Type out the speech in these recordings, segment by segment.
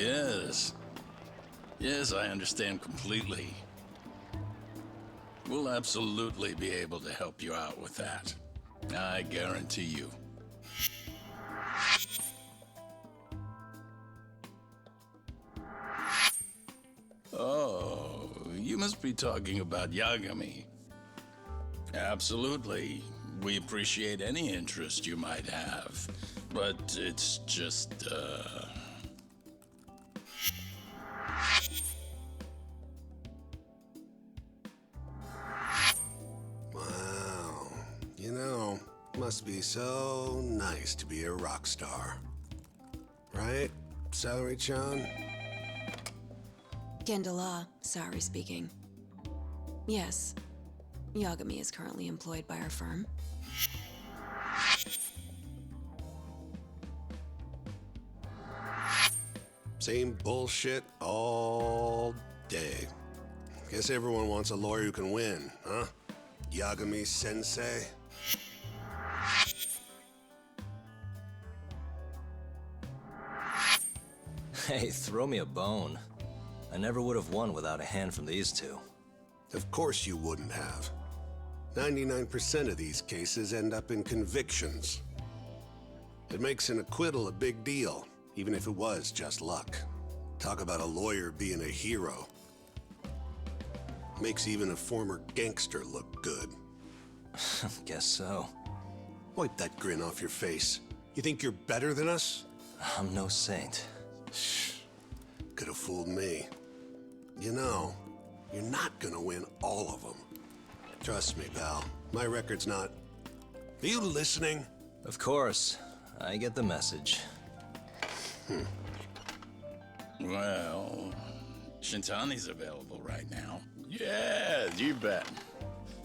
Yes. Yes, I understand completely. We'll absolutely be able to help you out with that. I guarantee you. Oh, you must be talking about Yagami. Absolutely. We appreciate any interest you might have. But it's just, Wow. Must be so nice to be a rock star. Right, Saori-chan? Gendala, Saori speaking. Yes, Yagami is currently employed by our firm. Same bullshit all day. Guess everyone wants a lawyer who can win, huh? Yagami-sensei? Hey, throw me a bone. I never would have won without a hand from these two. Of course you wouldn't have. 99% of these cases end up in convictions. It makes an acquittal a big deal, even if it was just luck. Talk about a lawyer being a hero. Makes even a former gangster look good. Guess so. Wipe that grin off your face. You think you're better than us? I'm no saint. Could have fooled me. You know, you're not gonna win all of them. Trust me, pal. My record's not... Are you listening? Of course. I get the message. well, Shintani's available right now. Yeah, you bet.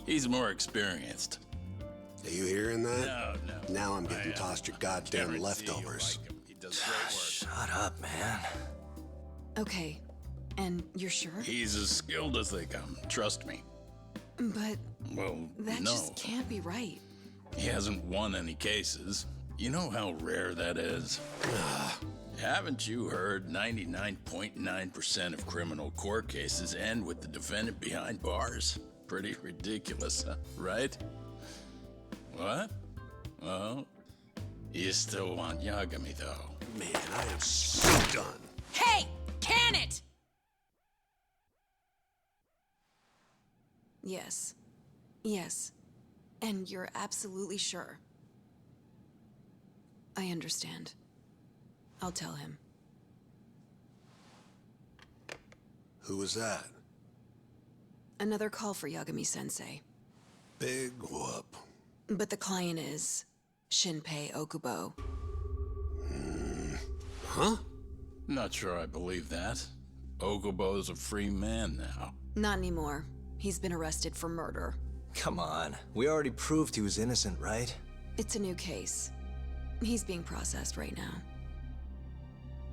He's more experienced. Are you hearing that? No. Now I'm getting tossed your goddamn Guarantee leftovers. you'll like him. He does great work. Shut up, man. Okay, and you're sure? He's as skilled as they come, trust me. But Well, that no. just can't be right. He hasn't won any cases. You know how rare that is? Haven't you heard 99.9% of criminal court cases end with the defendant behind bars? Pretty ridiculous, huh? Right? What? Well, you still want Yagami, though. Man, I am so done. Hey! Can it? Yes. Yes. And you're absolutely sure. I understand. I'll tell him. Who was that? Another call for Yagami-sensei. Big whoop. But the client is Shinpei Okubo. Huh? Not sure I believe that. Okubo's a free man now. Not anymore. He's been arrested for murder. Come on. We already proved he was innocent, right? It's a new case. He's being processed right now.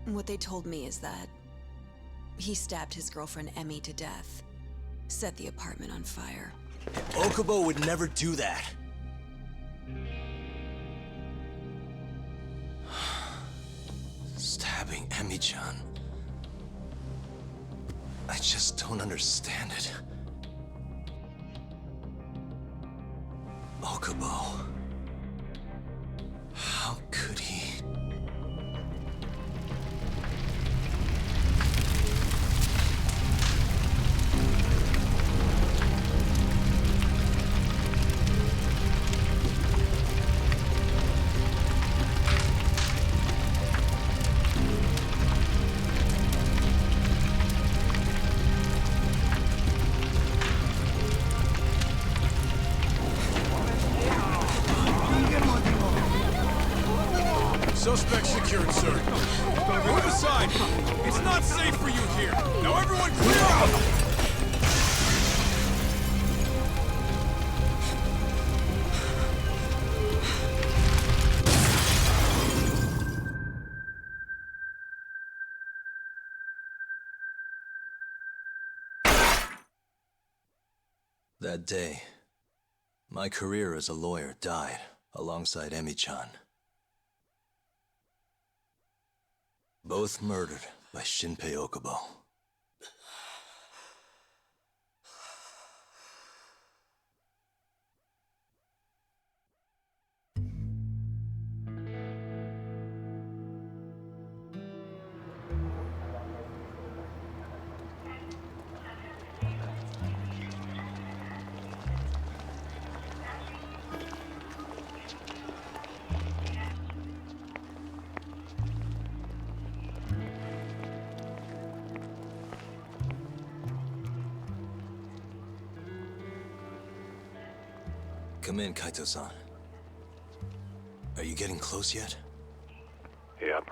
What they told me is that he stabbed his girlfriend Emmy to death, set the apartment on fire. Okubo would never do that. Stabbing Emmy-chan. I just don't understand it. Okubo. How could he? Suspect secured, sir. Move aside! It's not safe for you here! Now everyone clear out! That day, my career as a lawyer died alongside Emmy-chan. Both murdered by Shinpei Okubo. Come in, Kaito-san. Are you getting close yet? Yep,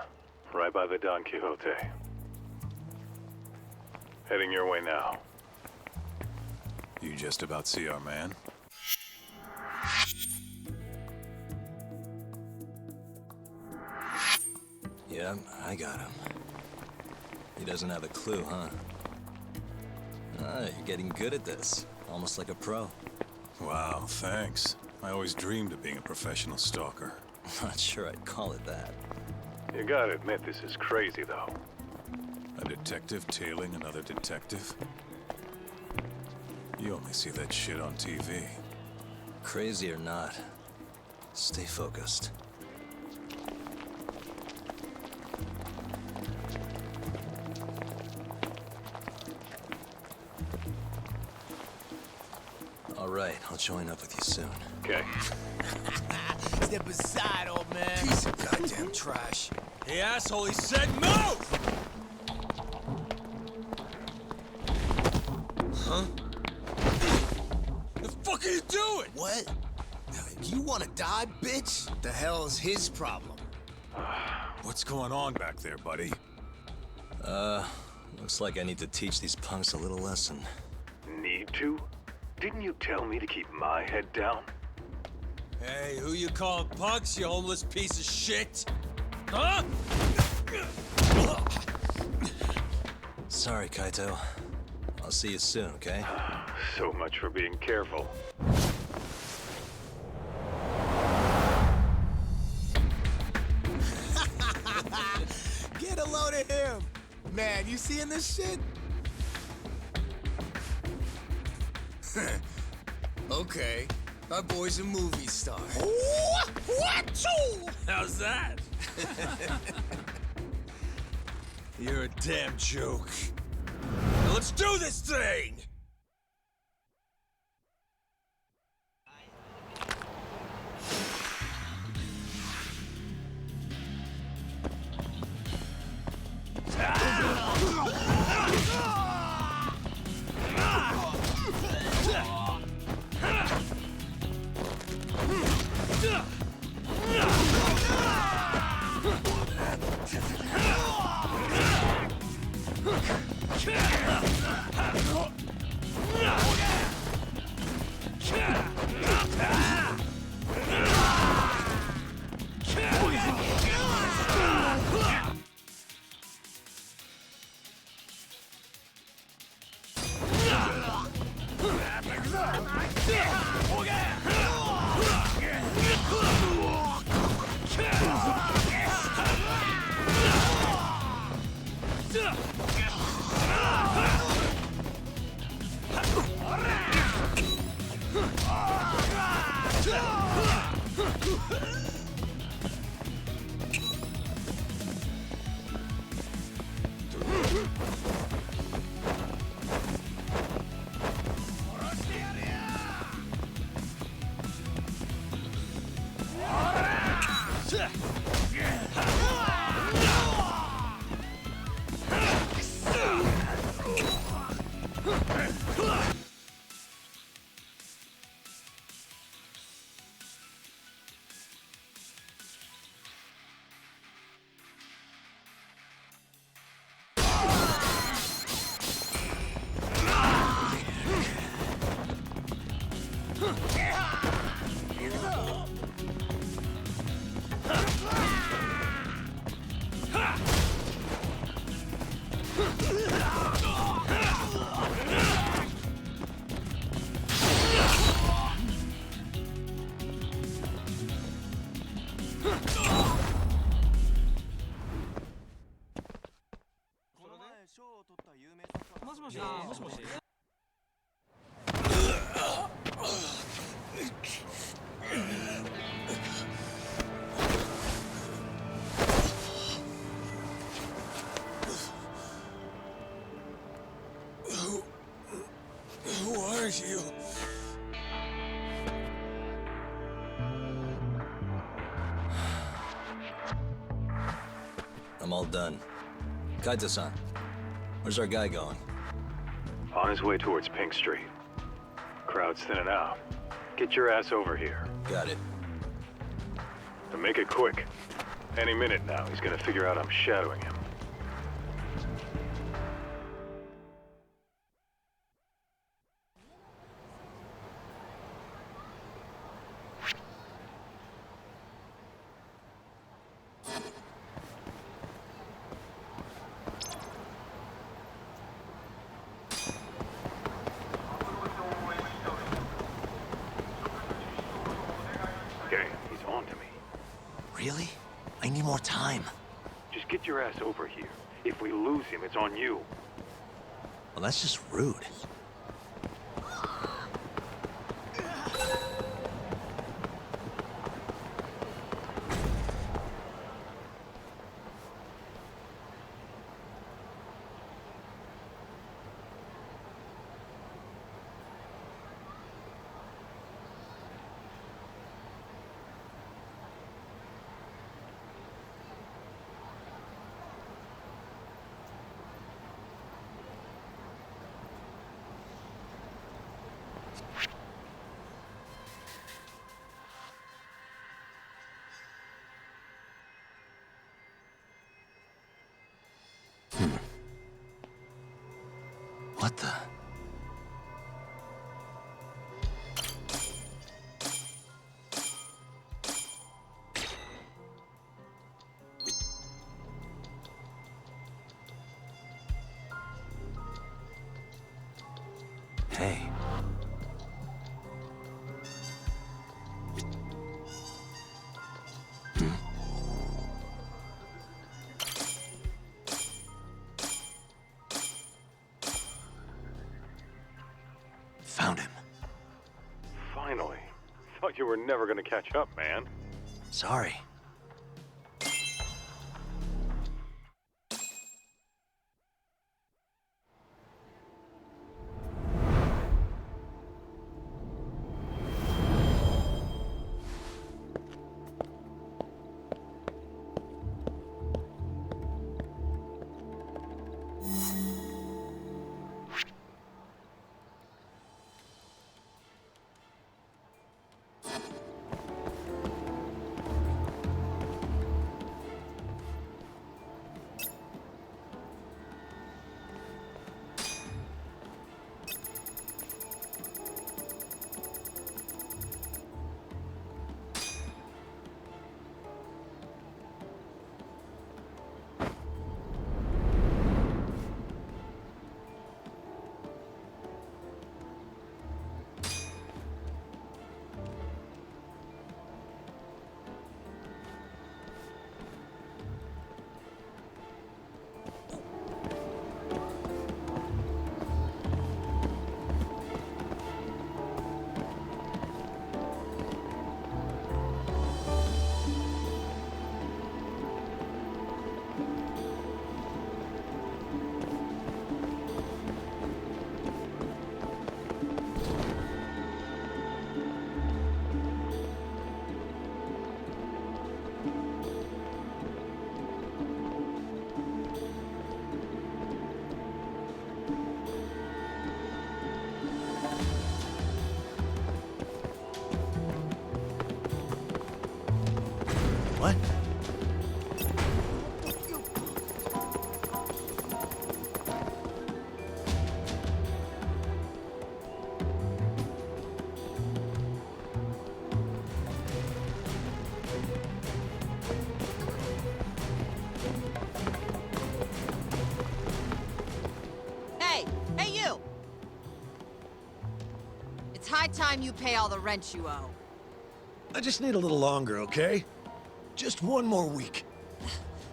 right by the Don Quixote. Heading your way now. You just about see our man? Yeah, I got him. He doesn't have a clue, huh? Ah, you're getting good at this. Almost like a pro. Wow, thanks. I always dreamed of being a professional stalker. Not sure I'd call it that. You gotta admit this is crazy, though. A detective tailing another detective? You only see that shit on TV. Crazy or not, stay focused. All right, I'll join up with you soon. Okay. Step aside, old man. Piece of goddamn trash. Hey, asshole, he said move! Huh? The fuck are you doing? What? You wanna die, bitch? The hell's his problem? What's going on back there, buddy? Looks like I need to teach these punks a little lesson. Need to? Didn't you tell me to keep my head down? Hey, who you calling punks, you homeless piece of shit? Huh? Sorry, Kaito. I'll see you soon, okay? So much for being careful. Get a load of him! Man, you seeing this shit? Okay, our boy's a movie star. How's that? You're a damn joke. Now let's do this thing! Who are you? I'm all done. Kaito-san, where's our guy going? On his way towards Pink Street. Crowd's thinning out. Get your ass over here. Got it. And make it quick. Any minute now, he's gonna figure out I'm shadowing him. Okay, he's on to me. Really? I need more time. Just get your ass over here. If we lose him, it's on you. Well, that's just rude. What the? Hey. Found him. Finally. Thought you were never gonna catch up, man. Sorry. What? Hey, you! It's high time you pay all the rent you owe. I just need a little longer, okay? Just one more week.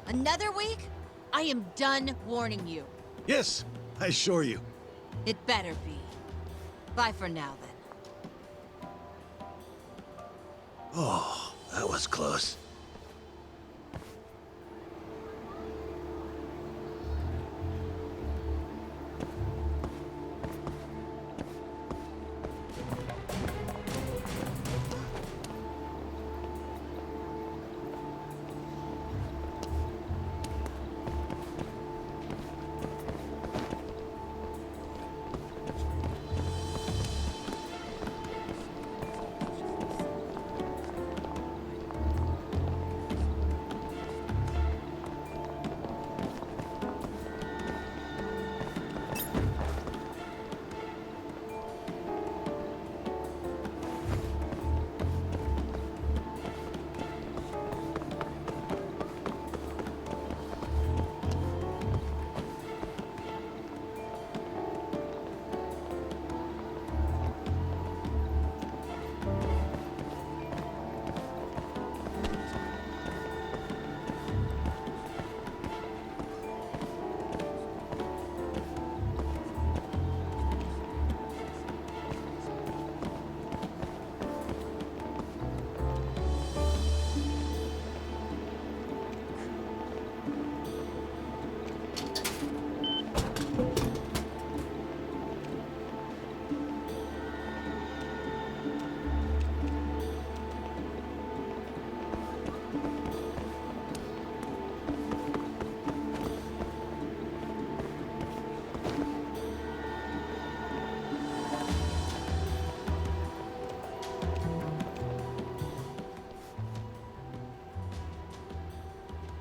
Another week? I am done warning you. Yes, I assure you. It better be. Bye for now, then. Oh, that was close.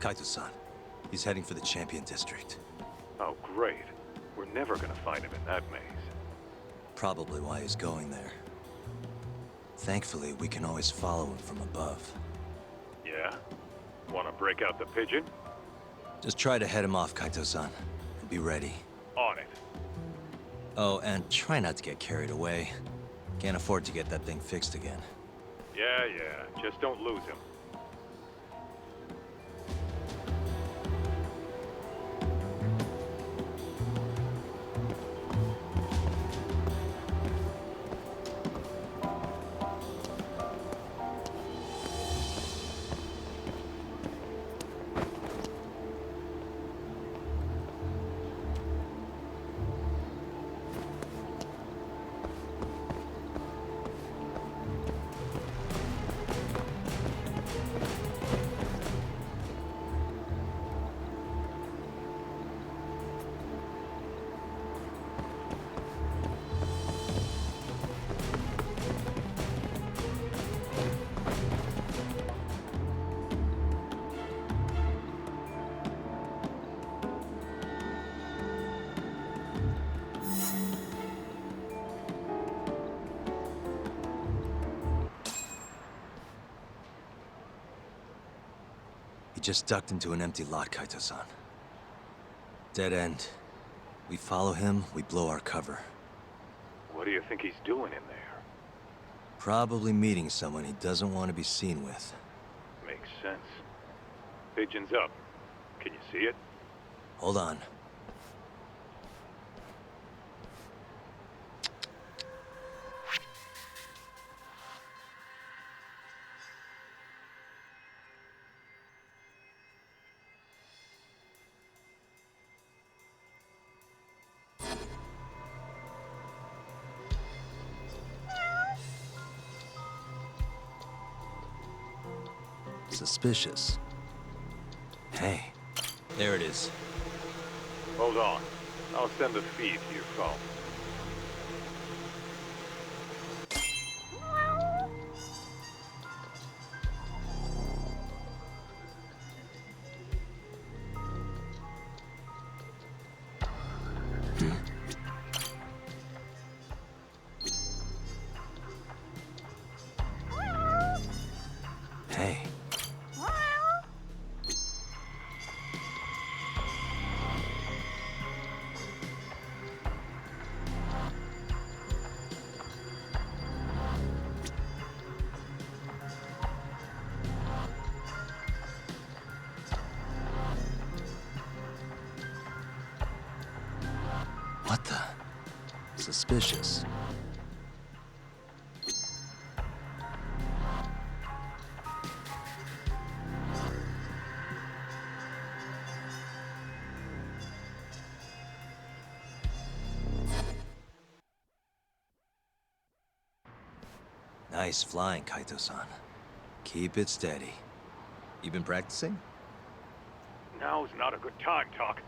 Kaito-san. He's heading for the Champion District. Oh, great. We're never gonna find him in that maze. Probably why he's going there. Thankfully, we can always follow him from above. Yeah? Wanna break out the pigeon? Just try to head him off, Kaito-san. And be ready. On it. Oh, and try not to get carried away. Can't afford to get that thing fixed again. Yeah. Just don't lose him. He just ducked into an empty lot, Kaito-san. Dead end. We follow him, we blow our cover. What do you think he's doing in there? Probably meeting someone he doesn't want to be seen with. Makes sense. Pigeon's up. Can you see it? Hold on. Suspicious. Hey, there it is. Hold on. I'll send the feed to your phone. Hey. What the? suspicious. Nice flying, Kaito-san. Keep it steady. You been practicing? Now's not a good time, Talk.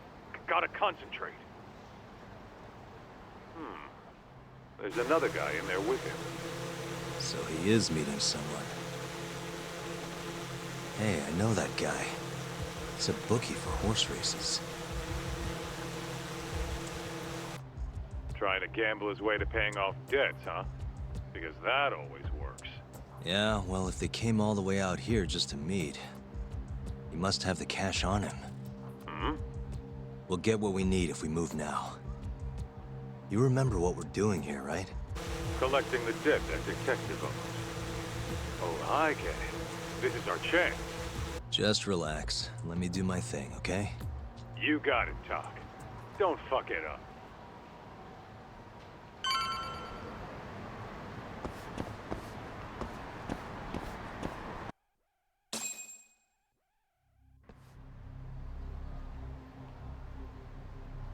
Gotta concentrate. There's another guy in there with him. So he is meeting someone. Hey, I know that guy. He's a bookie for horse races. Trying to gamble his way to paying off debts, huh? Because that always works. Yeah, well, if they came all the way out here just to meet, he must have the cash on him. We'll get what we need if we move now. You remember what we're doing here, right? Collecting the debt that detective owes. Oh, I get it. This is our chance. Just relax. Let me do my thing, okay? You got it, Talk. Don't fuck it up.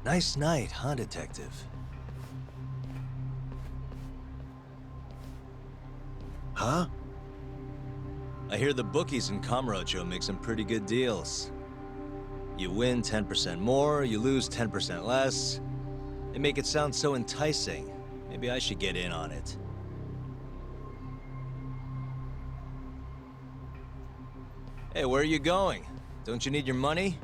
Nice night, huh, detective? Huh? I hear the bookies in Kamurocho make some pretty good deals. You win 10% more, you lose 10% less. They make it sound so enticing. Maybe I should get in on it. Hey, where are you going? Don't you need your money?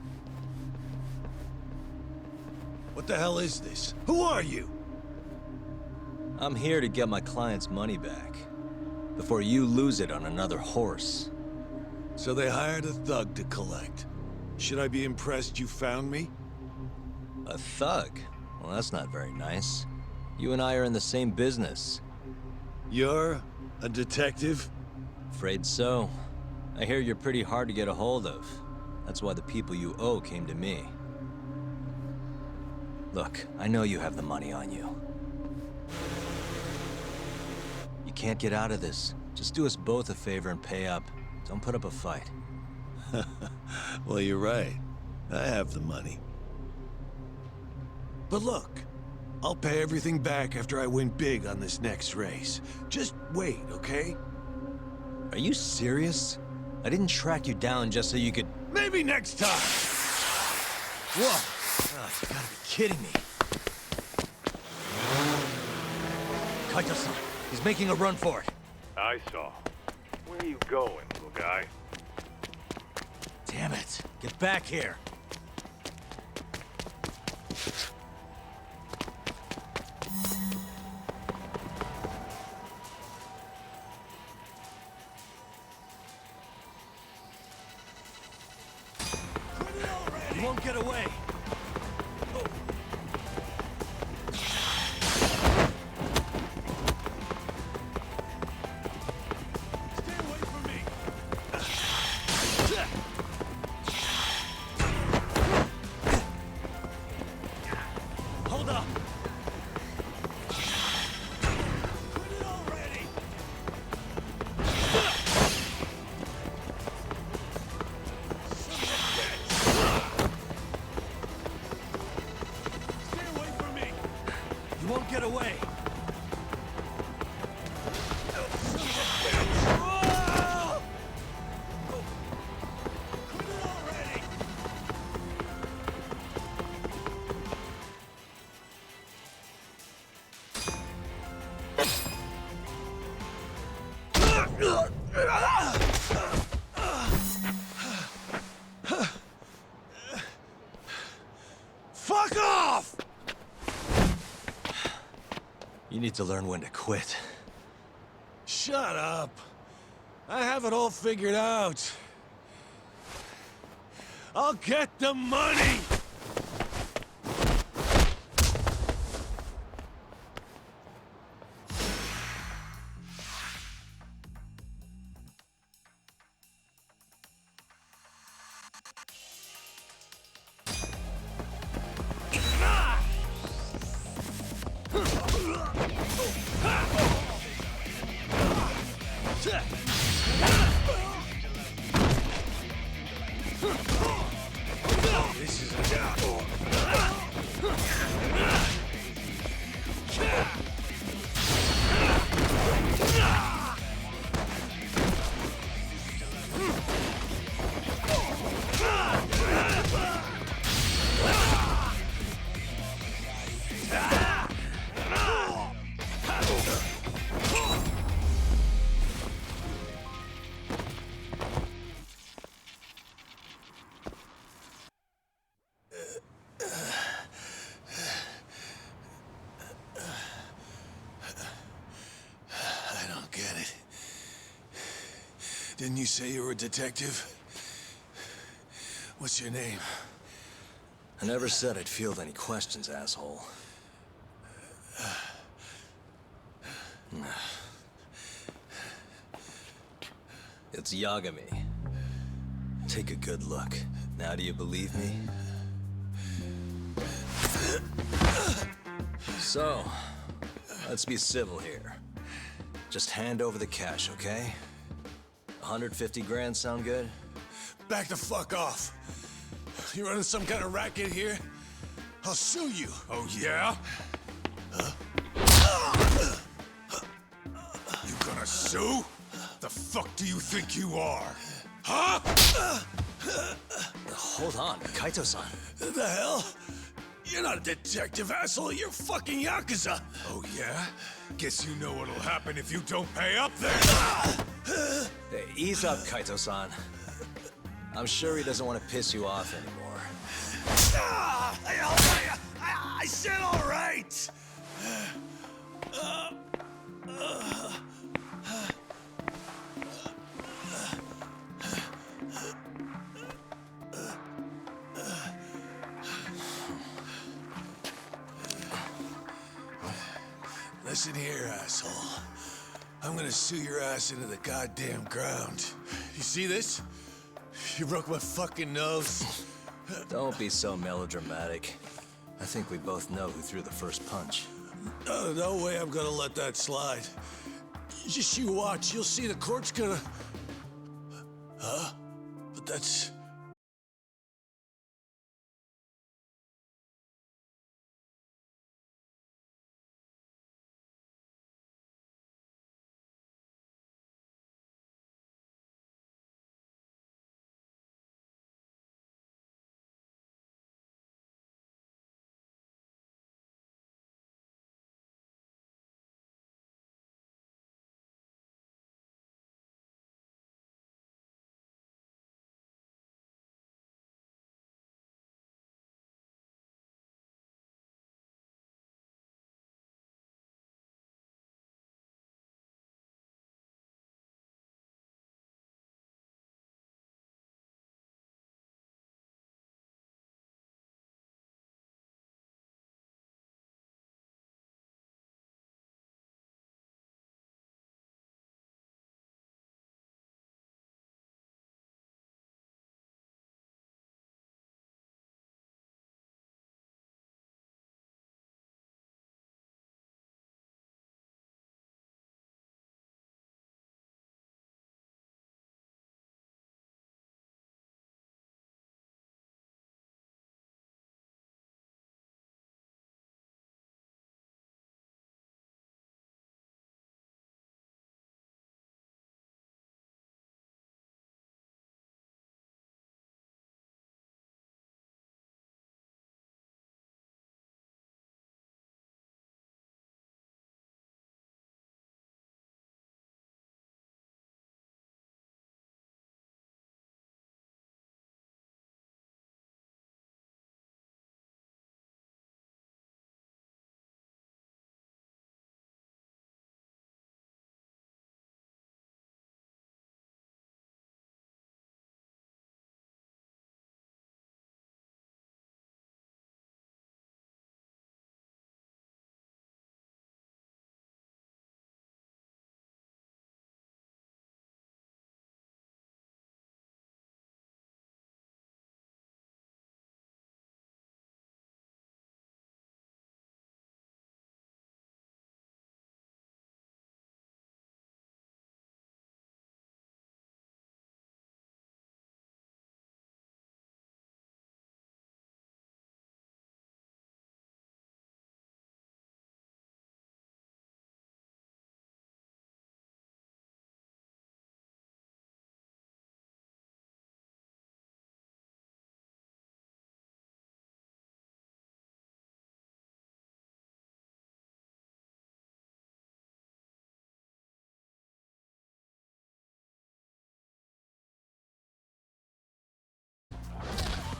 What the hell is this? Who are you? I'm here to get my client's money back. Before you lose it on another horse. So they hired a thug to collect. Should I be impressed you found me? A thug? Well, that's not very nice. You and I are in the same business. You're a detective? Afraid so. I hear you're pretty hard to get a hold of. That's why the people you owe came to me. Look, I know you have the money on you. You can't get out of this. Just do us both a favor and pay up. Don't put up a fight. Well, you're right. I have the money. But look, I'll pay everything back after I win big on this next race. Just wait, okay? Are you serious? I didn't track you down just so you could... Maybe next time! Whoa! Oh, you gotta be kidding me. Kaito-san, he's making a run for it. I saw. Where are you going, little guy? Damn it. Get back here. You won't get away. You won't get away. Fuck off! You need to learn when to quit. Shut up. I have it all figured out. I'll get the money! This is I don't get it. Didn't you say you were a detective? What's your name? I never said I'd field any questions, asshole. It's Yagami. Take a good look. Now do you believe me? So, let's be civil here. Just hand over the cash, okay? 150 grand sound good? Back the fuck off. You running some kind of racket here? I'll sue you. Oh, yeah? You gonna sue? The fuck do you think you are? Huh? Hold on, Kaito-san. The hell? You're not a detective, asshole. You're fucking Yakuza. Oh, yeah? Guess you know what'll happen if you don't pay up then. Hey, ease up, Kaito-san. I'm sure he doesn't want to piss you off anymore. I said all right. Listen here, asshole. I'm gonna sue your ass into the goddamn ground. You see this? You broke my fucking nose. Don't be so melodramatic. I think we both know who threw the first punch. No way I'm gonna let that slide. Just you watch. You'll see the court's gonna... Huh? But that's...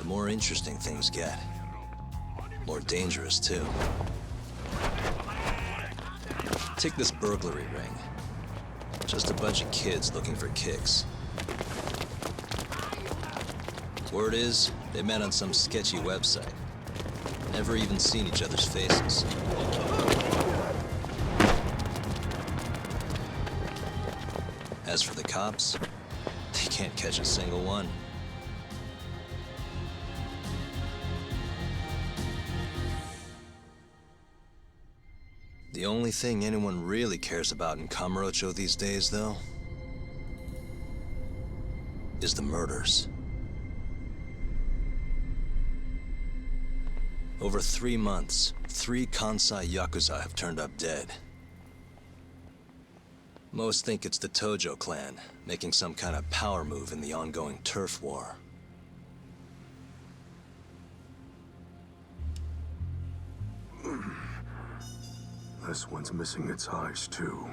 the more interesting things get. More dangerous, too. Take this burglary ring. Just a bunch of kids looking for kicks. Word is, they met on some sketchy website. Never even seen each other's faces. As for the cops, they can't catch a single one. The only thing anyone really cares about in Kamurocho these days, though, is the murders. Over 3 months, 3 Kansai Yakuza have turned up dead. Most think it's the Tojo clan, making some kind of power move in the ongoing turf war. This one's missing its eyes, too.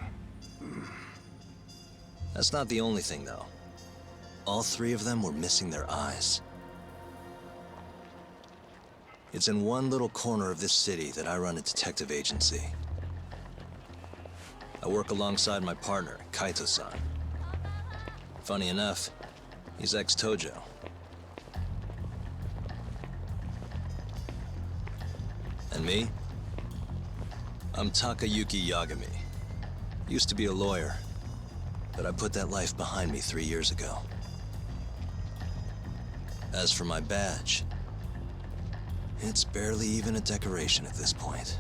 That's not the only thing, though. All 3 of them were missing their eyes. It's in one little corner of this city that I run a detective agency. I work alongside my partner, Kaito-san. Funny enough, he's ex-Tojo. And me? I'm Takayuki Yagami. Used to be a lawyer, but I put that life behind me 3 years ago. As for my badge, it's barely even a decoration at this point.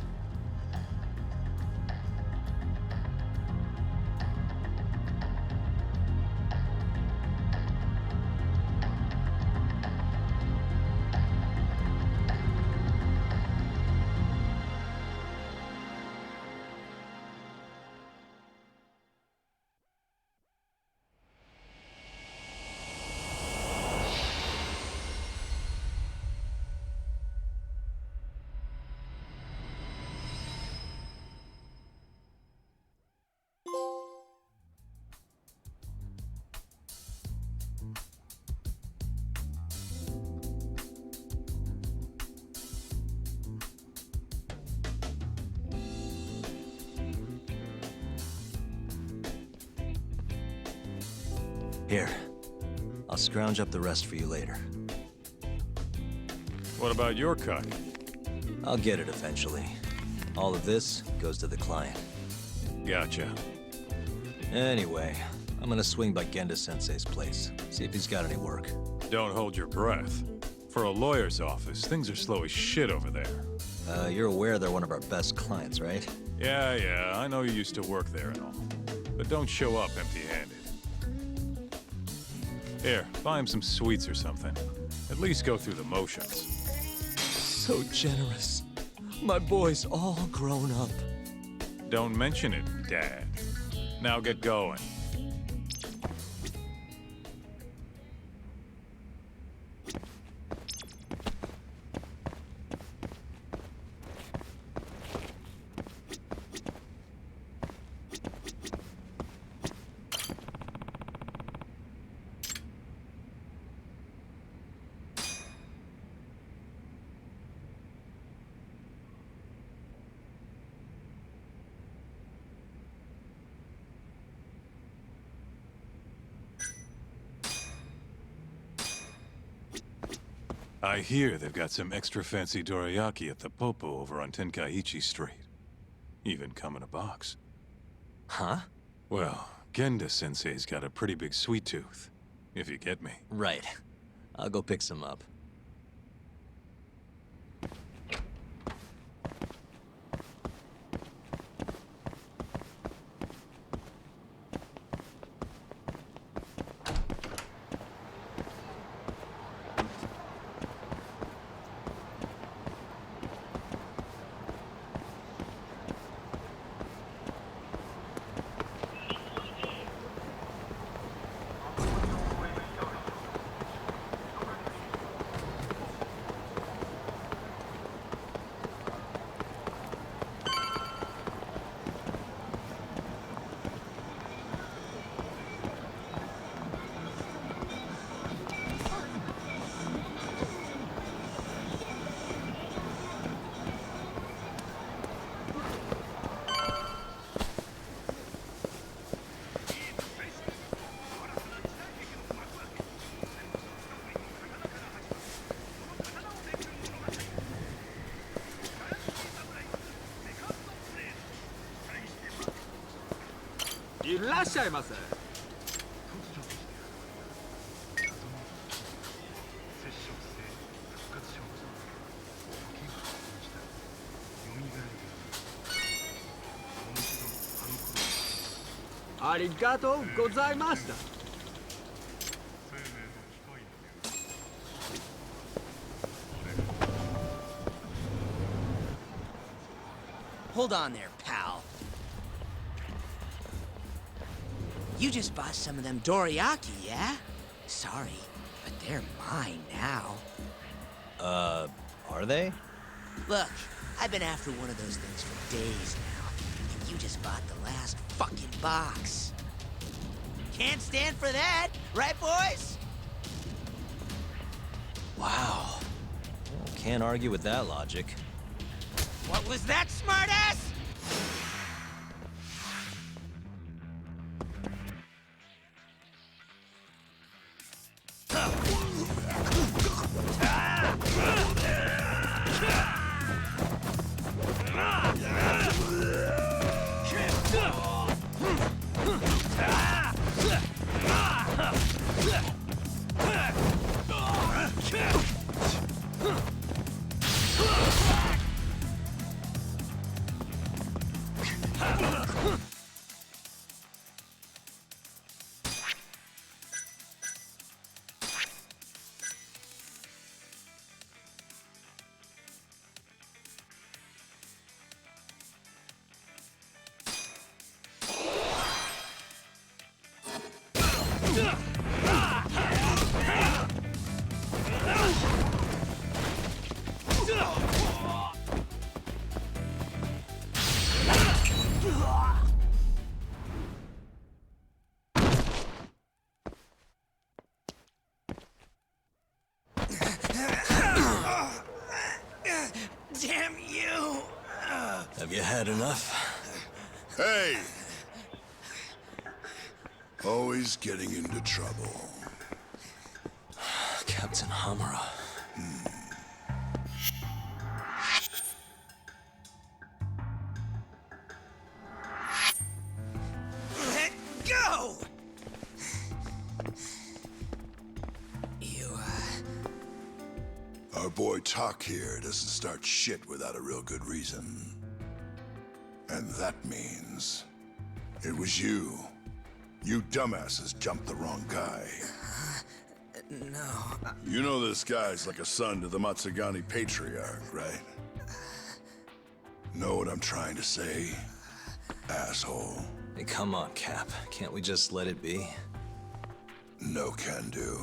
Here, I'll scrounge up the rest for you later. What about your cut? I'll get it eventually. All of this goes to the client. Gotcha. Anyway, I'm gonna swing by Genda-sensei's place, see if he's got any work. Don't hold your breath. For a lawyer's office, things are slow as shit over there. You're aware they're one of our best clients, right? Yeah, I know you used to work there and all. But don't show up empty-handed. Here, buy him some sweets or something. At least go through the motions. So generous. My boy's all grown up. Don't mention it, Dad. Now get going. I hear they've got some extra fancy dorayaki at the Popo over on Tenkaichi Street. Even come in a box. Huh? Well, Genda-sensei's got a pretty big sweet tooth, if you get me. Right. I'll go pick some up. らっしゃいませ。ありがとうございました。Hold on there, pal. You just bought some of them dorayaki, yeah? Sorry, but they're mine now. Are they? Look, I've been after one of those things for days now, and you just bought the last fucking box. Can't stand for that, right, boys? Wow. Can't argue with that logic. What was that, smartass? Damn you! Have you had enough? Hey! Always getting into trouble. Captain Hamura. Let go! You, Our boy Tak here doesn't start shit without a real good reason. And that means it was you. You dumbasses jumped the wrong guy. No. You know this guy's like a son to the Matsugani patriarch, right? Know what I'm trying to say, asshole? Hey, come on, Cap. Can't we just let it be? No can do.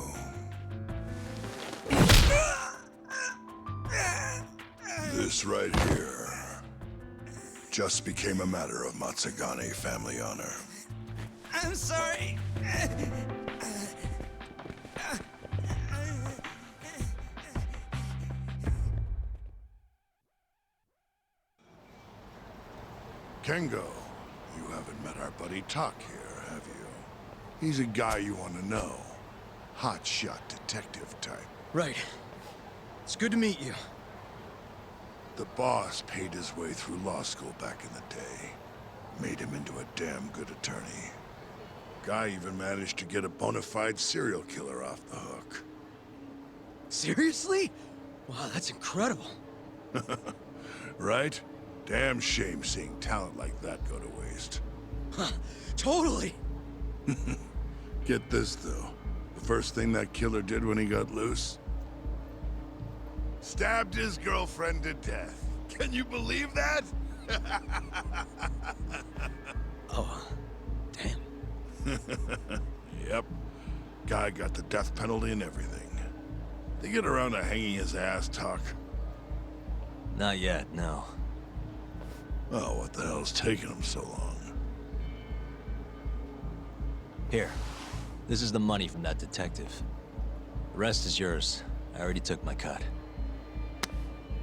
This right here just became a matter of Matsugani family honor. I'm sorry. Kengo, you haven't met our buddy Tak here, have you? He's a guy you want to know. Hotshot detective type. Right. It's good to meet you. The boss paid his way through law school back in the day. Made him into a damn good attorney. Guy even managed to get a bona fide serial killer off the hook. Seriously? Wow, that's incredible. Right? Damn shame seeing talent like that go to waste. Huh, totally. Get this, though. The first thing that killer did when he got loose? Stabbed his girlfriend to death. Can you believe that? Oh, damn. Yep. Guy got the death penalty and everything. They get around to hanging his ass, Tak? Not yet, no. Oh, what the hell's taking him so long? Here. This is the money from that detective. The rest is yours. I already took my cut.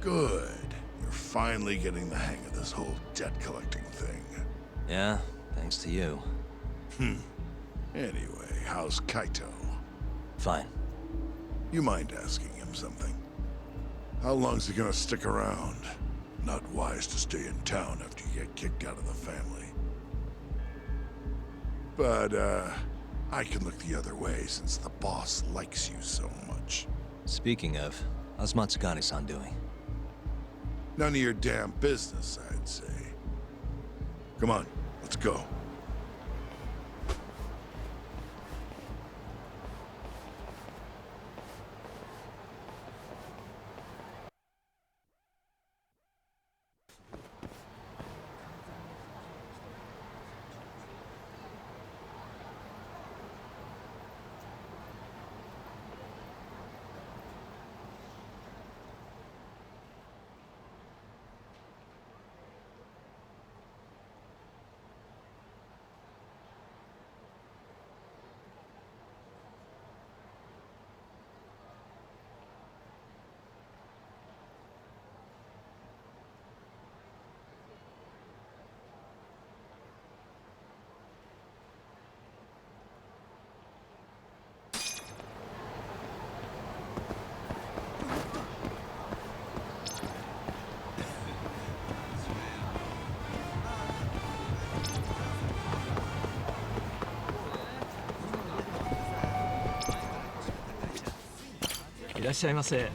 Good. You're finally getting the hang of this whole debt collecting thing. Yeah, thanks to you. Anyway, how's Kaito? Fine. You mind asking him something? How long's he gonna stick around? Not wise to stay in town after you get kicked out of the family. But, I can look the other way since the boss likes you so much. Speaking of, how's Matsugane-san doing? None of your damn business, I'd say. Come on, let's go.いらっしゃいませ。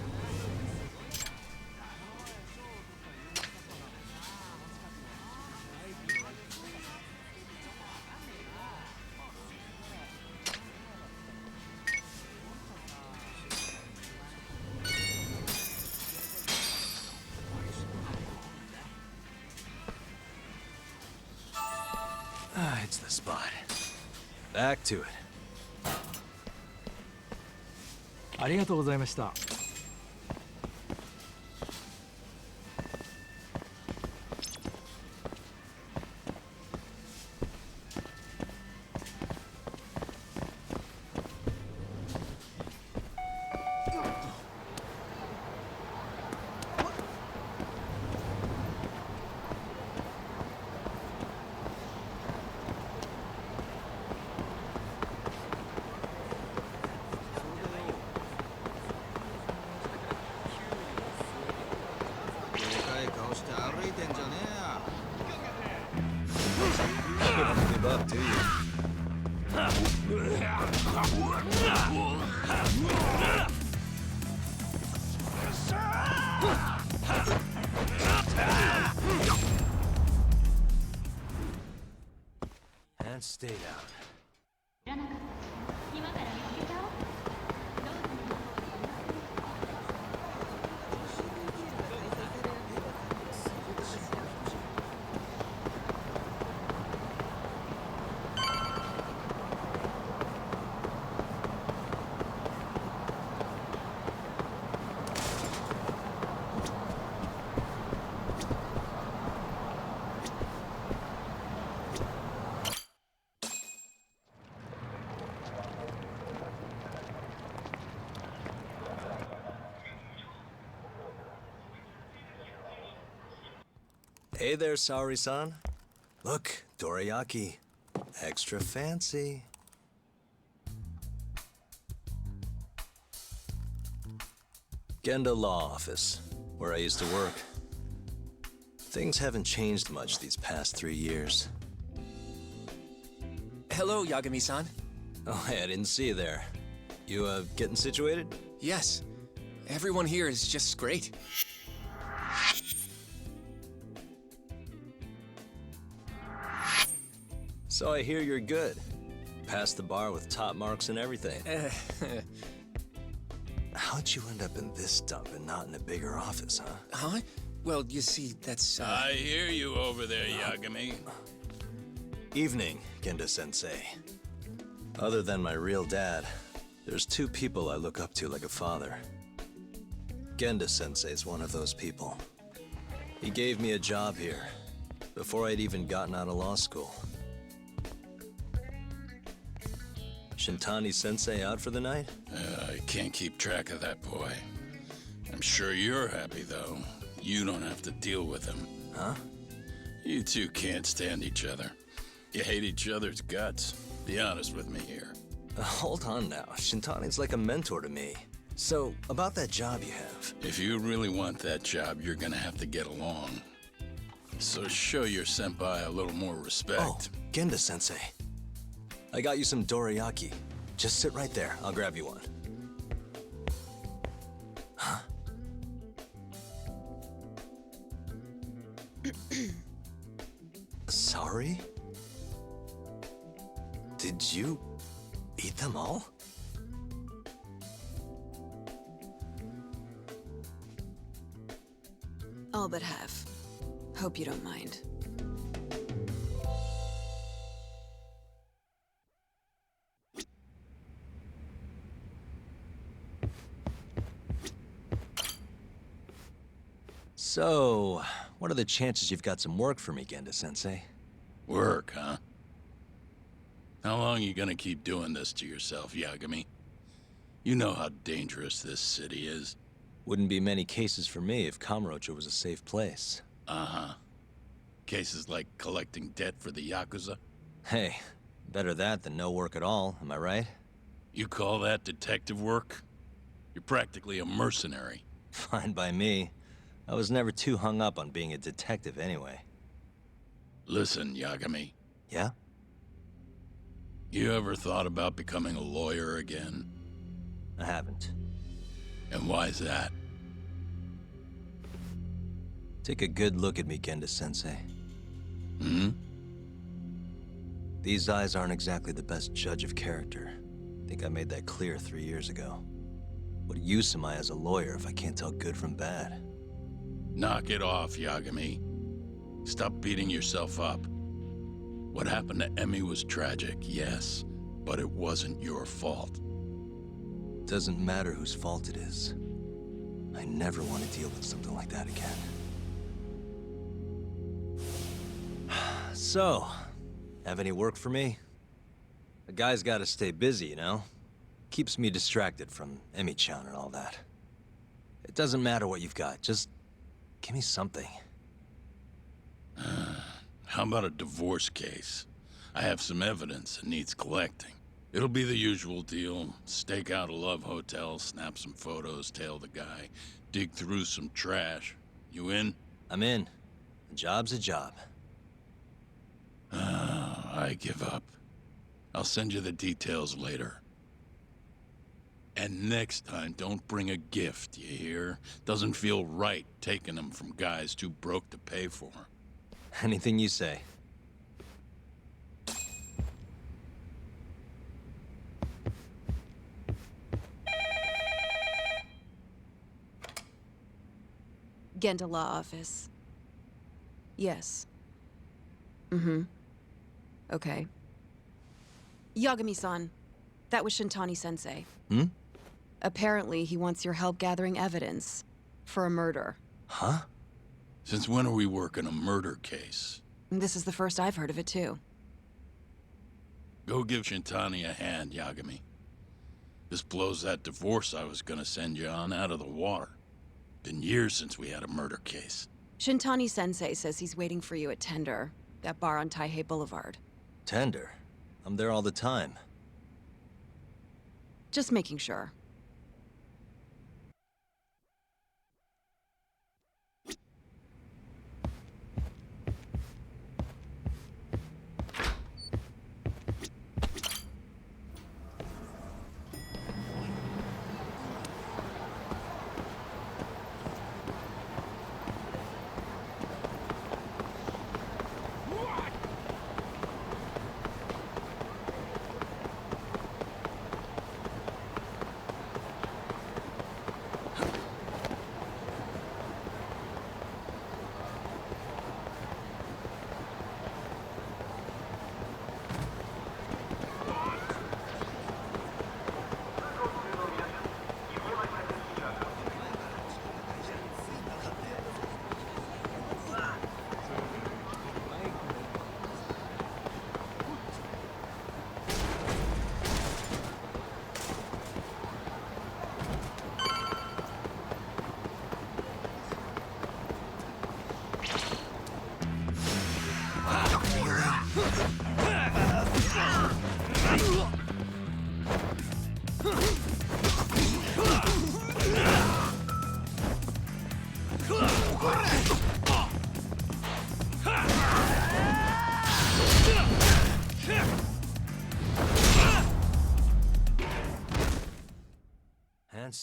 It's the spot. Back to it. ありがとうございました。Give up, do you? And stay down. Hey there, Saori-san. Look, dorayaki. Extra fancy. Genda Law Office, where I used to work. Things haven't changed much these past 3 years. Hello, Yagami-san. Oh, hey, I didn't see you there. You, getting situated? Yes. Everyone here is just great. So I hear you're good. Passed the bar with top marks and everything. How'd you end up in this dump and not in a bigger office, huh? Huh? Well, you see, that's, I hear you over there, Yagami. Evening, Genda-sensei. Other than my real dad, there's 2 people I look up to like a father. Genda-sensei's one of those people. He gave me a job here, before I'd even gotten out of law school. Shintani-sensei out for the night? I can't keep track of that boy. I'm sure you're happy, though. You don't have to deal with him. Huh? You two can't stand each other. You hate each other's guts. Be honest with me here. Hold on now. Shintani's like a mentor to me. So, about that job you have. If you really want that job, you're gonna have to get along. So show your senpai a little more respect. Oh, Genda-sensei. I got you some dorayaki. Just sit right there. I'll grab you one. Huh? Sorry? Did you eat them all? All but half. Hope you don't mind. So, what are the chances you've got some work for me, Genda-sensei? Work, huh? How long you gonna keep doing this to yourself, Yagami? You know how dangerous this city is. Wouldn't be many cases for me if Kamurocho was a safe place. Uh-huh. Cases like collecting debt for the Yakuza? Hey, better that than no work at all, am I right? You call that detective work? You're practically a mercenary. Fine by me. I was never too hung up on being a detective anyway. Listen, Yagami. Yeah? You ever thought about becoming a lawyer again? I haven't. And why's that? Take a good look at me, Genda-sensei. Hmm? These eyes aren't exactly the best judge of character. I think I made that clear 3 years ago. What use am I as a lawyer if I can't tell good from bad? Knock it off, Yagami. Stop beating yourself up. What happened to Emmy was tragic, yes, but it wasn't your fault. Doesn't matter whose fault it is. I never want to deal with something like that again. So, have any work for me? A guy's gotta stay busy, you know? Keeps me distracted from Emmy-chan and all that. It doesn't matter what you've got, just give me something. How about a divorce case? I have some evidence that needs collecting. It'll be the usual deal. Stake out a love hotel, snap some photos, tail the guy, dig through some trash. You in? I'm in. A job's a job. I give up. I'll send you the details later. And next time, don't bring a gift, you hear? Doesn't feel right taking them from guys too broke to pay for. Anything you say. Genda Law Office. Yes. Mm-hmm. Okay. Yagami-san, that was Shintani-sensei. Hmm? Apparently, he wants your help gathering evidence for a murder. Huh? Since when are we working a murder case? This is the first I've heard of it, too. Go give Shintani a hand, Yagami. This blows that divorce I was gonna send you on out of the water. Been years since we had a murder case. Shintani-sensei says he's waiting for you at Tender, that bar on Taihei Boulevard. Tender? I'm there all the time. Just making sure.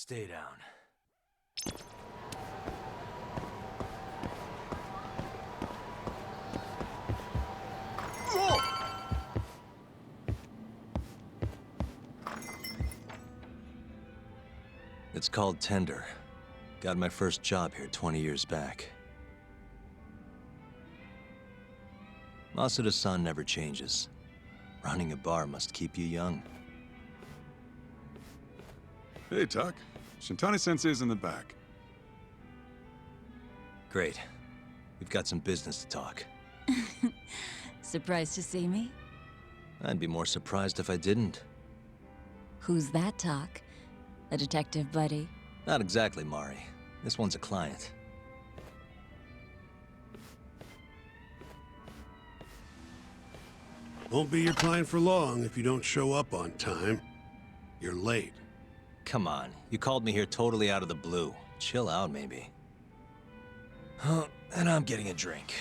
Stay down. It's called Tender. Got my first job here 20 years back. Masuda-san never changes. Running a bar must keep you young. Hey, Tuck. Shintani-sensei's in the back. Great. We've got some business to talk. Surprised to see me? I'd be more surprised if I didn't. Who's that, Talk? A detective buddy? Not exactly, Mari. This one's a client. Won't be your client for long if you don't show up on time. You're late. Come on, you called me here totally out of the blue. Chill out, maybe. Oh, and I'm getting a drink.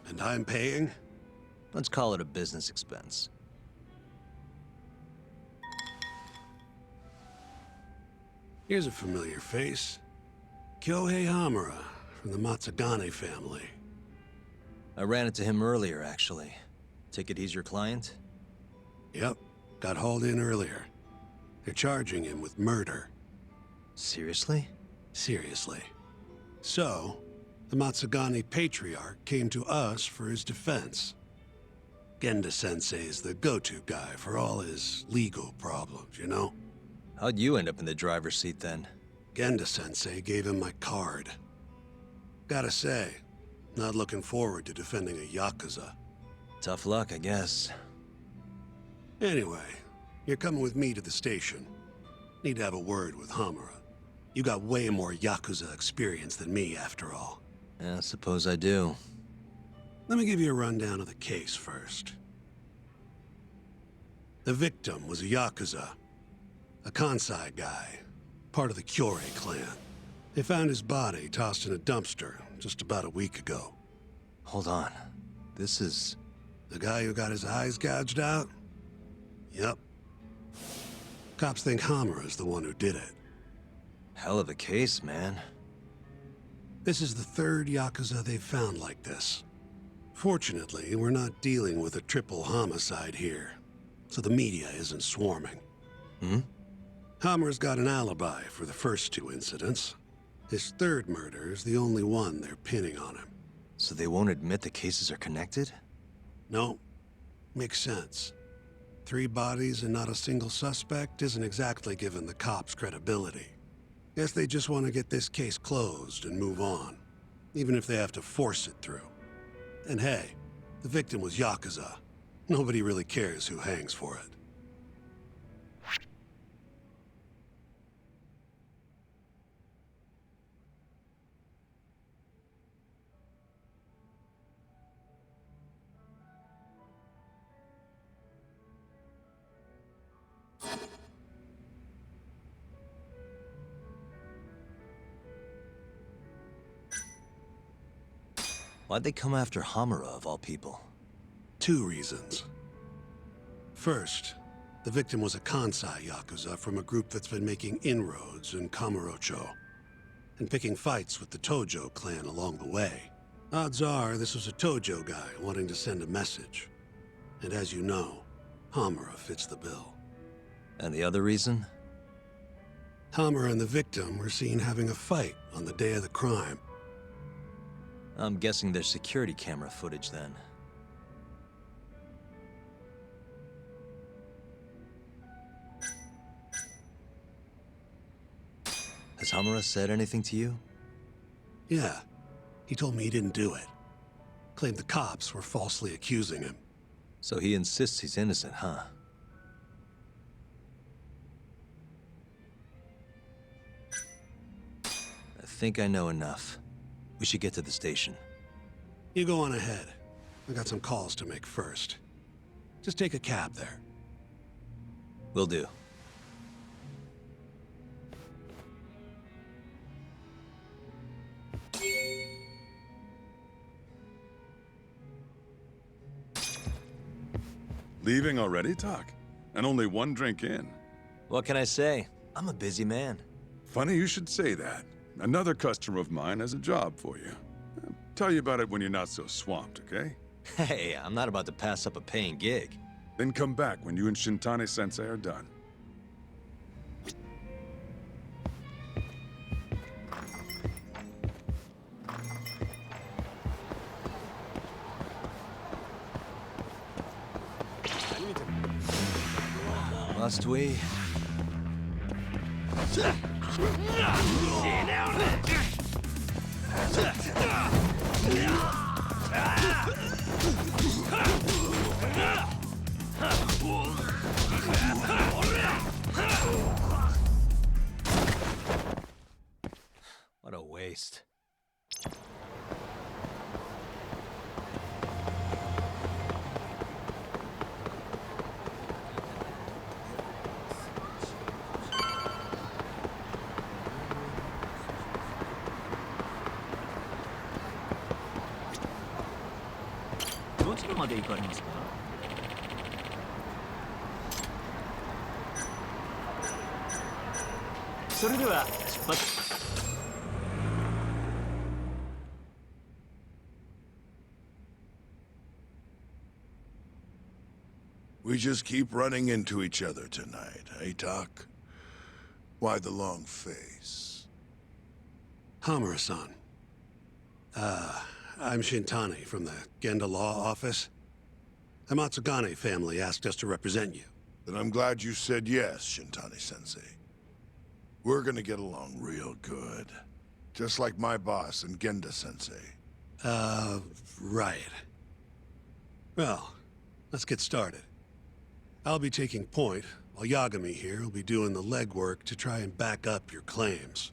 And I'm paying? Let's call it a business expense. Here's a familiar face. Kyohei Hamura, from the Matsugane family. I ran into him earlier, actually. Take it he's your client? Yep, got hauled in earlier. They're charging him with murder. Seriously? Seriously. So, the Matsugane patriarch came to us for his defense. Genda-sensei is the go-to guy for all his legal problems, you know? How'd you end up in the driver's seat then? Genda-sensei gave him my card. Gotta say, not looking forward to defending a Yakuza. Tough luck, I guess. Anyway, you're coming with me to the station. Need to have a word with Hamura. You got way more Yakuza experience than me, after all. Yeah, I suppose I do. Let me give you a rundown of the case first. The victim was a Yakuza. A Kansai guy, part of the Kyorei clan. They found his body tossed in a dumpster just about a week ago. Hold on. This is... The guy who got his eyes gouged out? Yep. Cops think Hamura's the one who did it. Hell of a case, man. This is the third Yakuza they've found like this. Fortunately, we're not dealing with a triple homicide here, so the media isn't swarming. Hmm? Hamura's got an alibi for the first two incidents. His third murder is the only one they're pinning on him. So they won't admit the cases are connected? No. Makes sense. 3 bodies and not a single suspect isn't exactly giving the cops credibility. Guess they just want to get this case closed and move on, even if they have to force it through. And hey, the victim was Yakuza. Nobody really cares who hangs for it. Why'd they come after Hamura, of all people? 2 reasons. First, the victim was a Kansai Yakuza from a group that's been making inroads in Kamurocho, and picking fights with the Tojo clan along the way. Odds are this was a Tojo guy wanting to send a message. And as you know, Hamura fits the bill. And the other reason? Hamura and the victim were seen having a fight on the day of the crime. I'm guessing there's security camera footage then. Has Hamura said anything to you? Yeah. He told me he didn't do it. Claimed the cops were falsely accusing him. So he insists he's innocent, huh? I think I know enough. We should get to the station. You go on ahead. I got some calls to make first. Just take a cab there. Will do. Leaving already, Doc? And only 1 drink in. What can I say? I'm a busy man. Funny you should say that. Another customer of mine has a job for you. I'll tell you about it when you're not so swamped, okay? Hey, I'm not about to pass up a paying gig. Then come back when you and Shintani-sensei are done. Must we? What a waste. We just keep running into each other tonight, eh, Doc? Why the long face? Hamura-san. I'm Shintani from the Genda Law Office. The Matsugane family asked us to represent you. Then I'm glad you said yes, Shintani-sensei. We're gonna get along real good. Just like my boss and Genda-sensei. Right. Well, let's get started. I'll be taking point, while Yagami here will be doing the legwork to try and back up your claims.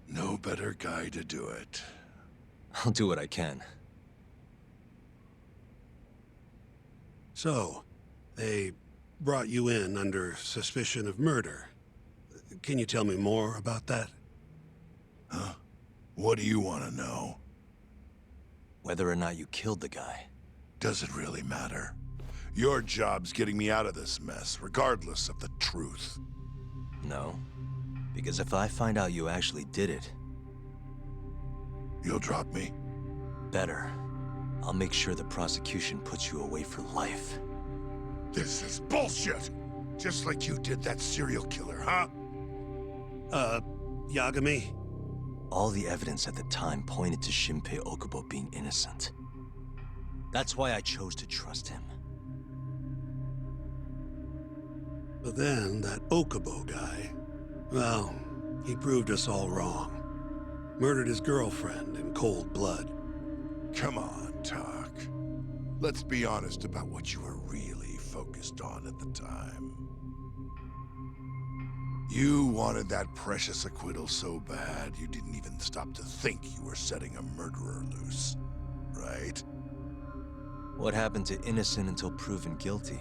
No better guy to do it. I'll do what I can. So, they brought you in under suspicion of murder. Can you tell me more about that? Huh? What do you want to know? Whether or not you killed the guy. Does it really matter? Your job's getting me out of this mess, regardless of the truth. No. Because if I find out you actually did it... You'll drop me? Better. I'll make sure the prosecution puts you away for life. This is bullshit! Just like you did that serial killer, huh? Yagami? All the evidence at the time pointed to Shinpei Okubo being innocent. That's why I chose to trust him. But then, that Okubo guy, well, he proved us all wrong. Murdered his girlfriend in cold blood. Come on, Talk. Let's be honest about what you were really focused on at the time. You wanted that precious acquittal so bad, you didn't even stop to think you were setting a murderer loose, right? What happened to innocent until proven guilty?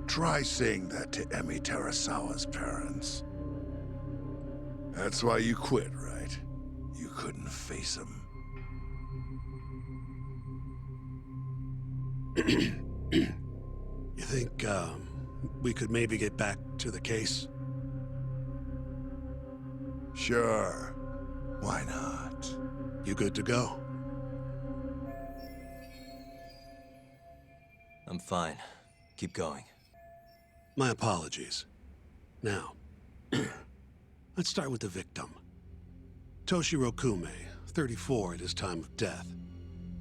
Try saying that to Emi Terasawa's parents. That's why you quit, right? You couldn't face him. You think, we could maybe get back to the case? Sure. Why not? You good to go? I'm fine. Keep going. My apologies. Now, let's start with the victim. Toshiro Kume, 34 at his time of death.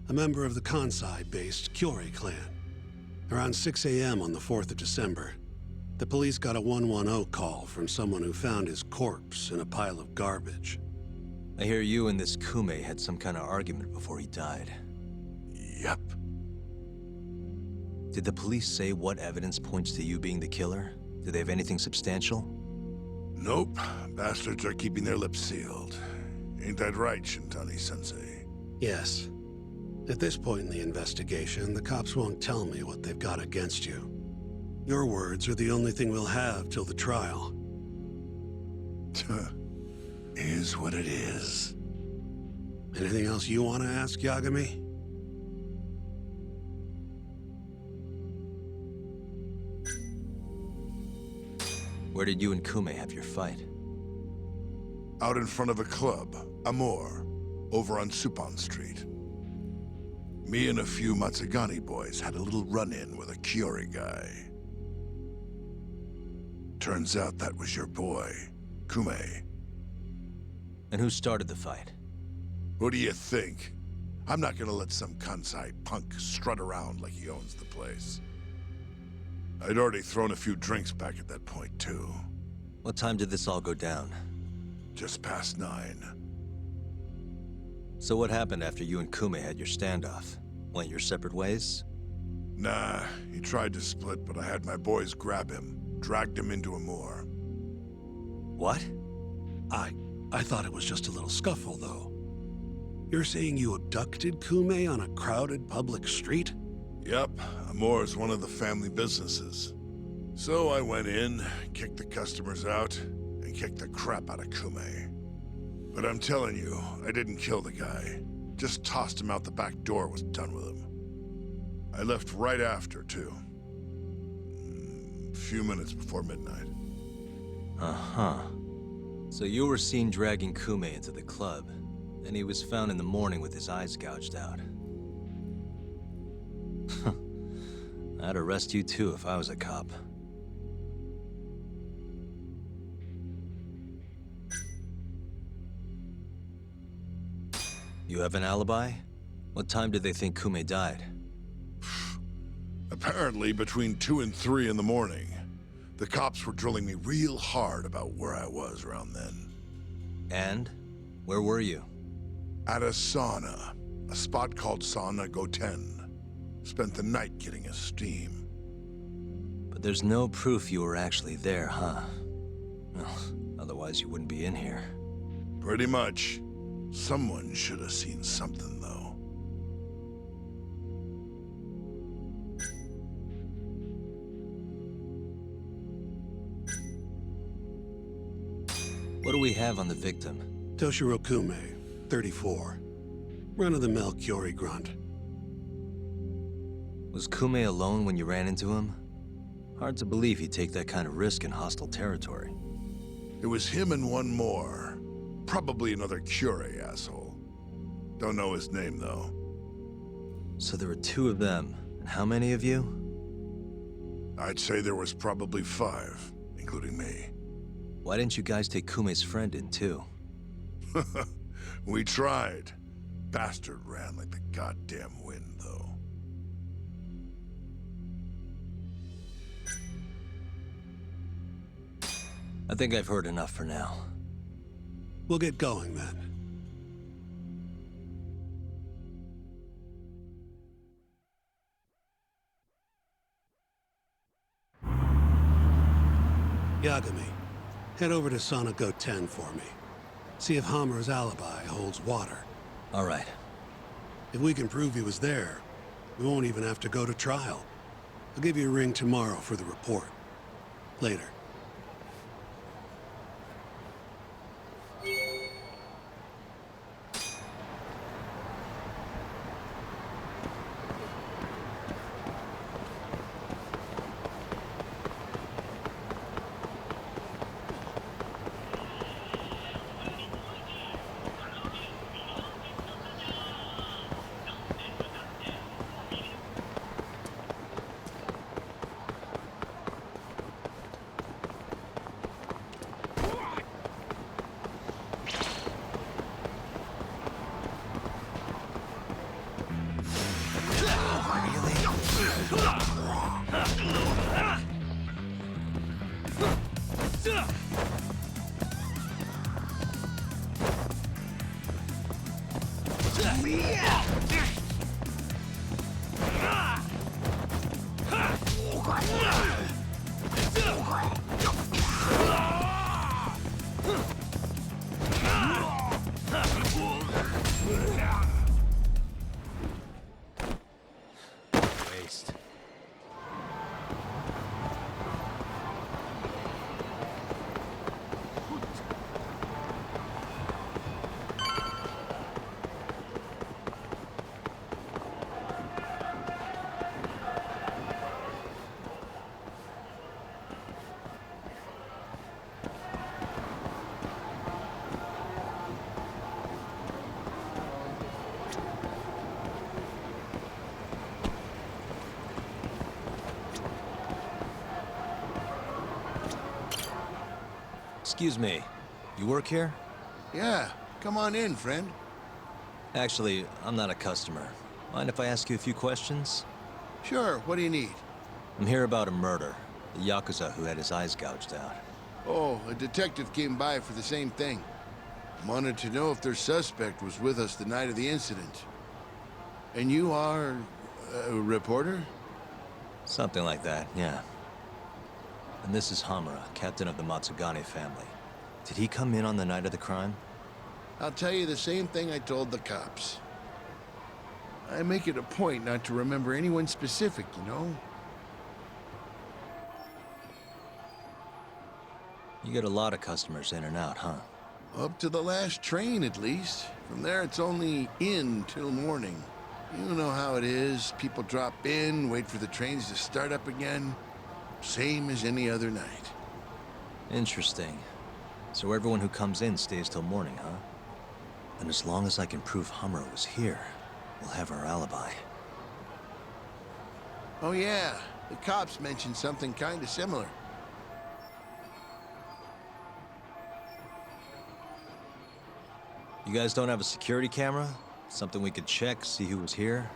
A member of the Kansai-based Kyorei clan. Around 6 a.m. on the 4th of December, the police got a 110 call from someone who found his corpse in a pile of garbage. I hear you and this Kume had some kind of argument before he died. Yep. Did the police say what evidence points to you being the killer? Do they have anything substantial? Nope. Bastards are keeping their lips sealed. Ain't that right, Shintani-sensei? Yes. At this point in the investigation, the cops won't tell me what they've got against you. Your words are the only thing we'll have till the trial. Is what it is. Anything else you want to ask, Yagami? Where did you and Kume have your fight? Out in front of a club, Amor, over on Supon Street. Me and a few Matsugani boys had a little run-in with a Kiori guy. Turns out that was your boy, Kume. And who started the fight? Who do you think? I'm not gonna let some Kansai punk strut around like he owns the place. I'd already thrown a few drinks back at that point, too. What time did this all go down? Just past 9. So what happened after you and Kume had your standoff? Went your separate ways? Nah, he tried to split, but I had my boys grab him, dragged him into Amor. What? I thought it was just a little scuffle, though. You're saying you abducted Kume on a crowded public street? Yep, Amor's one of the family businesses. So I went in, kicked the customers out, and kicked the crap out of Kume. But I'm telling you, I didn't kill the guy. Just tossed him out the back door, was done with him. I left right after, too. A few minutes before midnight. Uh-huh. So you were seen dragging Kume into the club, then he was found in the morning with his eyes gouged out. I'd arrest you too if I was a cop. You have an alibi? What time did they think Kume died? Apparently between 2 and 3 in the morning. The cops were drilling me real hard about where I was around then. And? Where were you? At a sauna. A spot called Sauna Goten. Spent the night getting a steam. But there's no proof you were actually there, huh? Well, otherwise you wouldn't be in here. Pretty much. Someone should have seen something, though. What do we have on the victim? Toshiro Kume, 34. Run-of-the-mill Kiori grunt. Was Kume alone when you ran into him? Hard to believe he'd take that kind of risk in hostile territory. It was him and one more. Probably another Kiori asshole. Don't know his name, though. So there were 2 of them. And how many of you? I'd say there was probably 5, including me. Why didn't you guys take Kume's friend in, too? We tried. Bastard ran like the goddamn wind, though. I think I've heard enough for now. We'll get going, then. Yagami, head over to Sauna Goten for me. See if Hammer's alibi holds water. All right. If we can prove he was there, we won't even have to go to trial. I'll give you a ring tomorrow for the report. Later. Waste. Excuse me, you work here? Yeah, come on in, friend. Actually, I'm not a customer. Mind if I ask you a few questions? Sure, what do you need? I'm here about a murder. The Yakuza who had his eyes gouged out. Oh, a detective came by for the same thing. Wanted to know if their suspect was with us the night of the incident. And you are... a reporter? Something like that, yeah. And this is Hamura, captain of the Matsugane family. Did he come in on the night of the crime? I'll tell you the same thing I told the cops. I make it a point not to remember anyone specific, you know? You get a lot of customers in and out, huh? Up to the last train, at least. From there, it's only in till morning. You know how it is. People drop in, wait for the trains to start up again. Same as any other night. Interesting. So everyone who comes in stays till morning, huh? And as long as I can prove Hamura was here, we'll have our alibi. Oh yeah, the cops mentioned something kind of similar. You guys don't have a security camera? Something we could check, see who was here?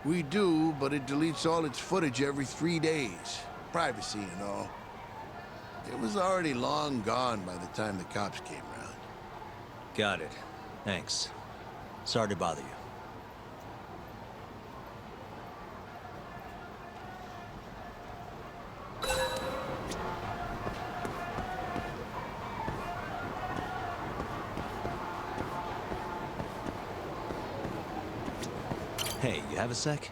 We do, but it deletes all its footage every 3 days. Privacy and all. It was already long gone by the time the cops came around. Got it. Thanks. Sorry to bother you. Hey, you have a sec?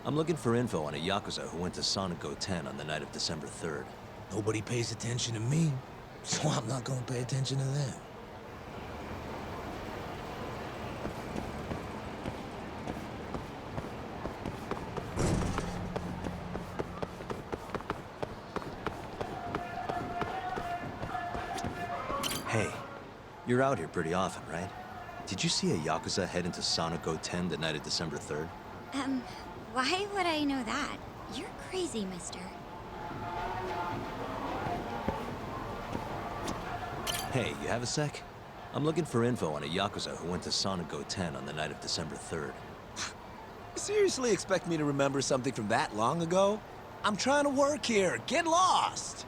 I'm looking for info on a Yakuza who went to Sonic Go 10 on the night of December 3rd. Nobody pays attention to me, so I'm not gonna pay attention to them. Hey, you're out here pretty often, right? Did you see a Yakuza head into Sonic Go 10 the night of December 3rd? Why would I know that? You're crazy, mister. Hey, you have a sec? I'm looking for info on a Yakuza who went to Sonic Go 10 on the night of December 3rd. You seriously expect me to remember something from that long ago? I'm trying to work here. Get lost!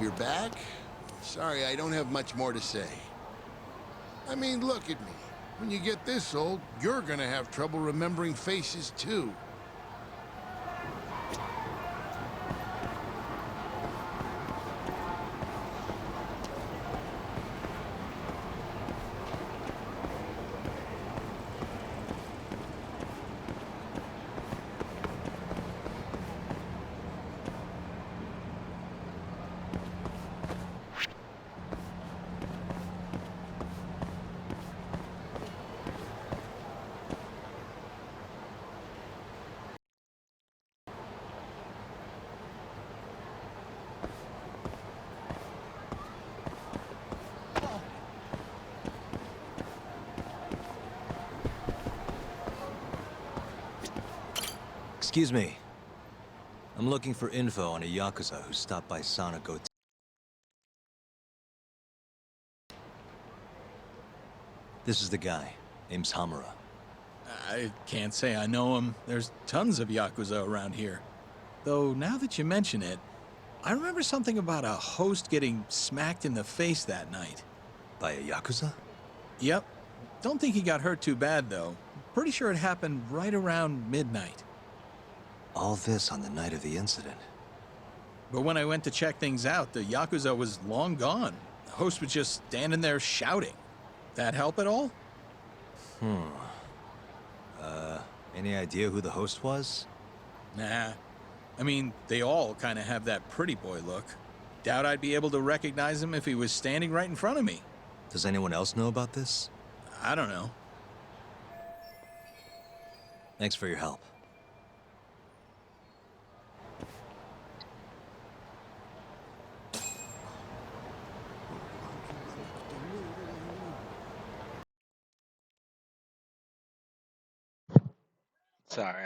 You're back? Sorry, I don't have much more to say. I mean, look at me. When you get this old, you're gonna have trouble remembering faces, too. Excuse me. I'm looking for info on a Yakuza who stopped by Sonic Go 10. This is the guy. Name's Hamura. I can't say I know him. There's tons of Yakuza around here. Though, now that you mention it, I remember something about a host getting smacked in the face that night. By a Yakuza? Yep. Don't think he got hurt too bad, though. Pretty sure it happened right around midnight. All this on the night of the incident. But when I went to check things out, the Yakuza was long gone. The host was just standing there shouting. That help at all? Any idea who the host was? Nah. I mean, they all kind of have that pretty boy look. Doubt I'd be able to recognize him if he was standing right in front of me. Does anyone else know about this? I don't know. Thanks for your help. Sorry,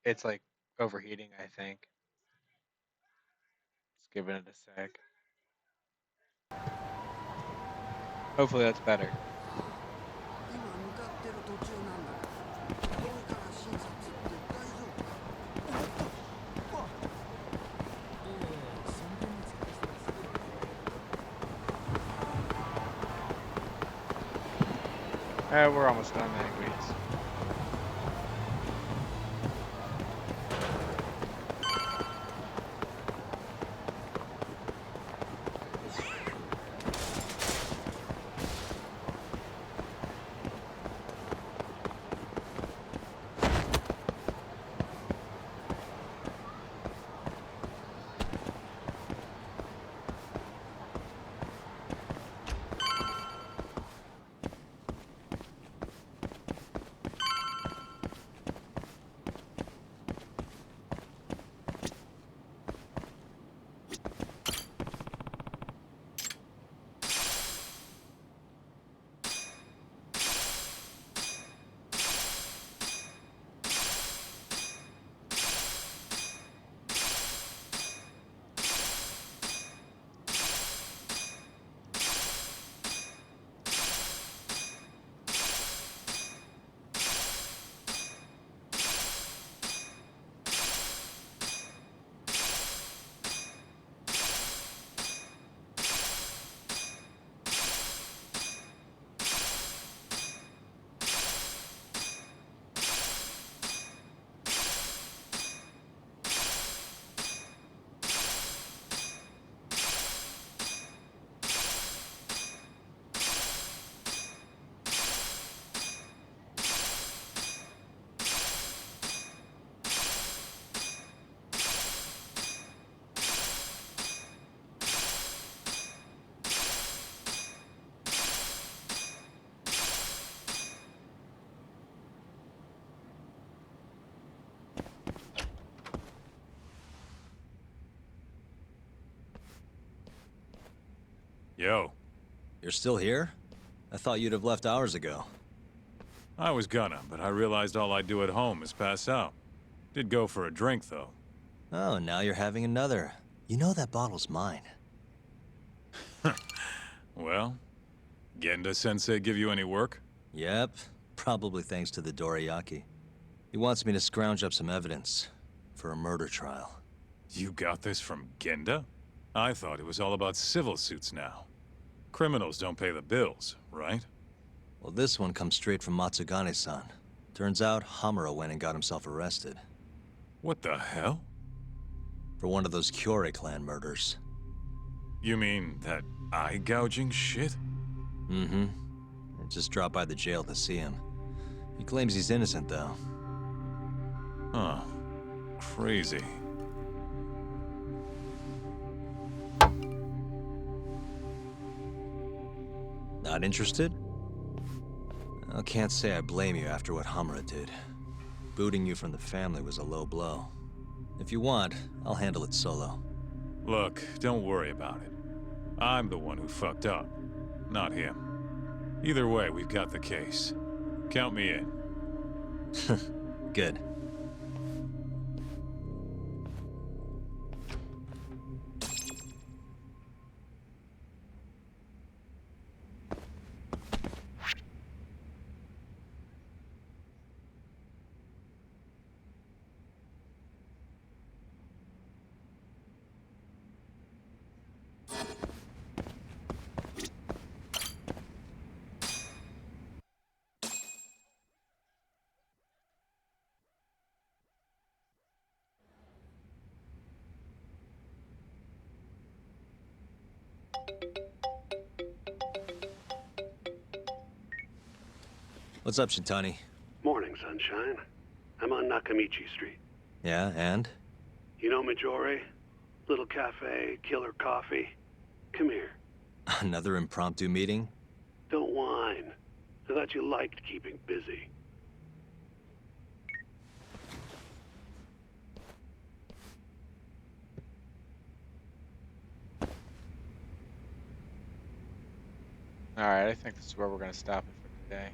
it's like overheating, I think. Just giving it a sec. Hopefully that's better. We're almost done, man. Greets. Yo. You're still here? I thought you'd have left hours ago. I was gonna, but I realized all I do at home is pass out. Did go for a drink, though. Oh, now you're having another. You know that bottle's mine. Well, Genda-sensei give you any work? Yep, probably thanks to the Dorayaki. He wants me to scrounge up some evidence for a murder trial. You got this from Genda? I thought it was all about civil suits now. Criminals don't pay the bills, right? Well, this one comes straight from Matsugane-san. Turns out Hamura went and got himself arrested. What the hell? For one of those Kyorei clan murders. You mean that eye-gouging shit? Mm-hmm. I just dropped by the jail to see him. He claims he's innocent, though. Huh. Crazy. Not interested? I can't say I blame you after what Hamura did. Booting you from the family was a low blow. If you want, I'll handle it solo. Look, don't worry about it. I'm the one who fucked up, not him. Either way, we've got the case. Count me in. Good. What's up, Shintani? Morning, sunshine. I'm on Nakamichi Street. Yeah, and? You know Majore? Little cafe, killer coffee. Come here. Another impromptu meeting? Don't whine. I thought you liked keeping busy. Alright, I think this is where we're gonna stop it for today.